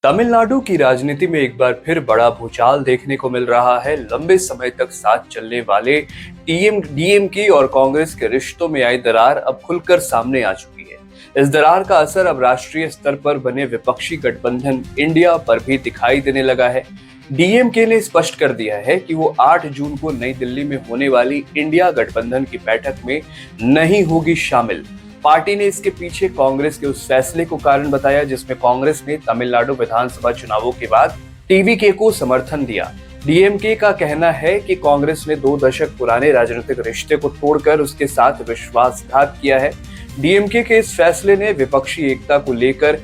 तमिलनाडु की राजनीति में एक बार फिर बड़ा भूचाल देखने को मिल रहा है। लंबे समय तक साथ चलने वाले डीएमके और कांग्रेस के रिश्तों में आई दरार अब खुलकर सामने आ चुकी है। इस दरार का असर अब राष्ट्रीय स्तर पर बने विपक्षी गठबंधन इंडिया पर भी दिखाई देने लगा है। डीएमके ने स्पष्ट कर दिया है कि वो 8 जून को नई दिल्ली में होने वाली इंडिया गठबंधन की बैठक में नहीं होगी शामिल। पार्टी ने इसके पीछे कांग्रेस के उस फैसले को कारण बताया जिसमें कांग्रेस ने तमिलनाडु विधानसभा चुनावों के बाद टीवीके को समर्थन दिया। डीएमके का कहना है कि कांग्रेस ने 2 दशक पुराने राजनीतिक रिश्ते को तोड़कर उसके साथ विश्वासघात किया है। डीएमके के इस फैसले ने विपक्षी एकता को लेकर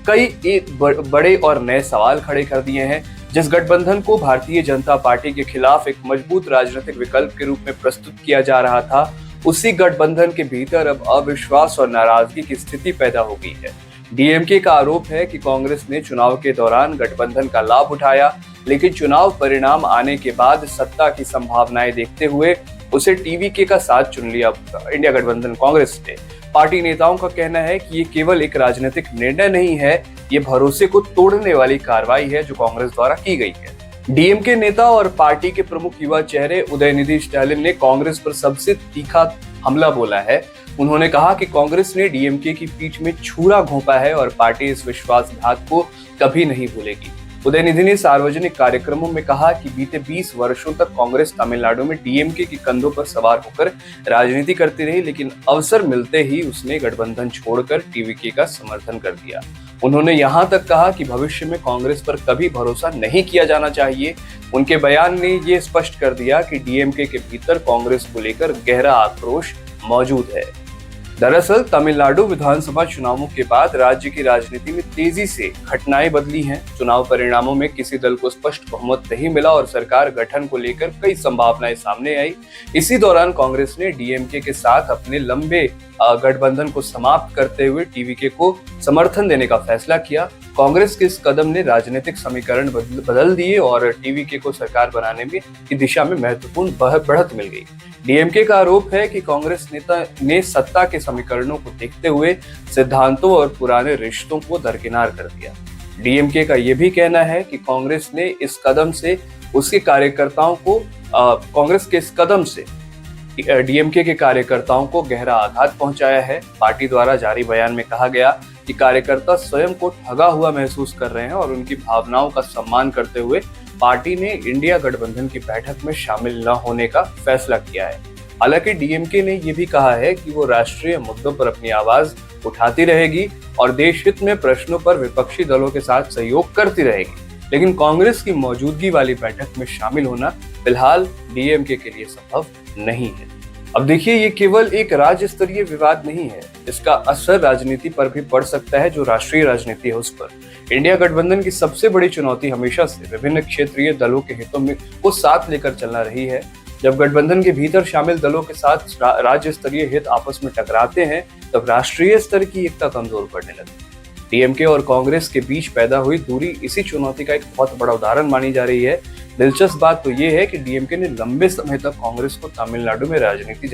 कई बड़े और नए सवाल खड़े कर दिए हैं। जिस गठबंधन को भारतीय जनता पार्टी के खिलाफ एक मजबूत राजनीतिक विकल्प के रूप में प्रस्तुत किया जा रहा था, उसी गठबंधन के भीतर अब अविश्वास और नाराजगी की स्थिति पैदा हो गई है। डीएमके का आरोप है कि कांग्रेस ने चुनाव के दौरान गठबंधन का लाभ उठाया, लेकिन चुनाव परिणाम आने के बाद सत्ता की संभावनाएं देखते हुए उसे टीवीके का साथ चुन लिया इंडिया गठबंधन कांग्रेस ने। पार्टी नेताओं का कहना है कि ये केवल एक राजनीतिक निर्णय नहीं है, ये भरोसे को तोड़ने वाली कार्रवाई है जो कांग्रेस द्वारा की गई है। डीएमके नेता और पार्टी के प्रमुख युवा चेहरे उदयनिधि स्टालिन ने कांग्रेस पर सबसे तीखा हमला बोला है। उन्होंने कहा कि कांग्रेस ने डीएमके की पीठ में छुरा घोंपा है और पार्टी इस विश्वासघात को कभी नहीं भूलेगी। उदयनिधि ने सार्वजनिक कार्यक्रमों में कहा कि बीते 20 वर्षों तक कांग्रेस तमिलनाडु में डीएमके के कंधों पर सवार होकर राजनीति करती रही, लेकिन अवसर मिलते ही उसने गठबंधन छोड़कर टीवीके का समर्थन कर दिया। उन्होंने यहां तक कहा कि भविष्य में कांग्रेस पर कभी भरोसा नहीं किया जाना चाहिए। उनके बयान ने ये स्पष्ट कर दिया कि डीएमके के भीतर कांग्रेस को लेकर गहरा आक्रोश मौजूद है। दरअसल तमिलनाडु विधानसभा चुनावों के बाद राज्य की राजनीति में तेजी से घटनाएं बदली हैं। चुनाव परिणामों में किसी दल को स्पष्ट बहुमत नहीं मिला और सरकार गठन को लेकर कई संभावनाएं सामने आई। इसी दौरान कांग्रेस ने डीएमके के साथ अपने लंबे गठबंधन को समाप्त करते हुए टीवीके को समर्थन देने का फैसला किया। कांग्रेस के इस कदम ने राजनीतिक समीकरण बदल दिए और टीवीके को सरकार बनाने में की दिशा में महत्वपूर्ण बढ़त मिल गई। डीएमके का आरोप है कि कांग्रेस नेता ने सत्ता के समीकरणों को देखते हुए सिद्धांतों और पुराने रिश्तों को दरकिनार कर दिया। डीएमके का यह भी कहना है कि कांग्रेस के इस कदम से डीएमके के कार्यकर्ताओं को गहरा आघात पहुंचाया है। पार्टी द्वारा जारी बयान में कहा गया कि कार्यकर्ता स्वयं को ठगा हुआ महसूस कर रहे हैं और उनकी भावनाओं का सम्मान करते हुए पार्टी ने इंडिया गठबंधन की बैठक में शामिल न होने का फैसला किया है। हालांकि डीएमके ने यह भी कहा है कि वो राष्ट्रीय मुद्दों पर अपनी आवाज उठाती रहेगी और देश हित में प्रश्नों पर विपक्षी दलों के साथ सहयोग करती रहेगी, लेकिन कांग्रेस की मौजूदगी वाली बैठक में शामिल होना फिलहाल डीएमके के लिए संभव नहीं है। अब देखिए, ये केवल एक राज्य स्तरीय विवाद नहीं है, इसका असर राजनीति पर भी पड़ सकता है जो राष्ट्रीय राजनीति है उस पर। इंडिया गठबंधन की सबसे बड़ी चुनौती हमेशा से विभिन्न क्षेत्रीय दलों के हितों में को साथ लेकर चलना रही है। जब गठबंधन के भीतर शामिल दलों के साथ राज्य स्तरीय हित आपस में टकराते हैं, तब राष्ट्रीय स्तर की एकता कमजोर पड़ने लगती है। डीएमके और कांग्रेस के बीच पैदा हुई दूरी इसी चुनौती का एक बहुत बड़ा उदाहरण मानी जा रही है। दिलचस्प बात तो ये है कि डीएमके ने लंबे समय तक कांग्रेस को तमिलनाडु में राजनीतिक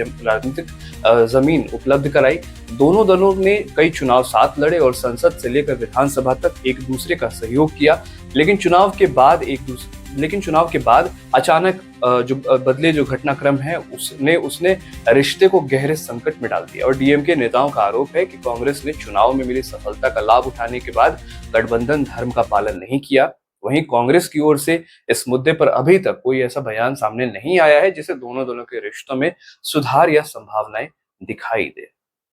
जमीन उपलब्ध कराई। दोनों दलों ने कई चुनाव साथ लड़े और संसद से लेकर विधानसभा तक एक दूसरे का सहयोग किया, लेकिन चुनाव के बाद अचानक जो बदले जो घटनाक्रम है उसने रिश्ते को गहरे संकट में डाल दिया। और डीएमके नेताओं का आरोप है कि कांग्रेस ने चुनाव में मिली सफलता का लाभ उठाने के बाद गठबंधन धर्म का पालन नहीं किया। वहीं कांग्रेस की ओर से इस मुद्दे पर अभी तक कोई ऐसा बयान सामने नहीं आया है जिससे दोनों दलों के रिश्तों में सुधार या संभावनाएं दिखाई दे।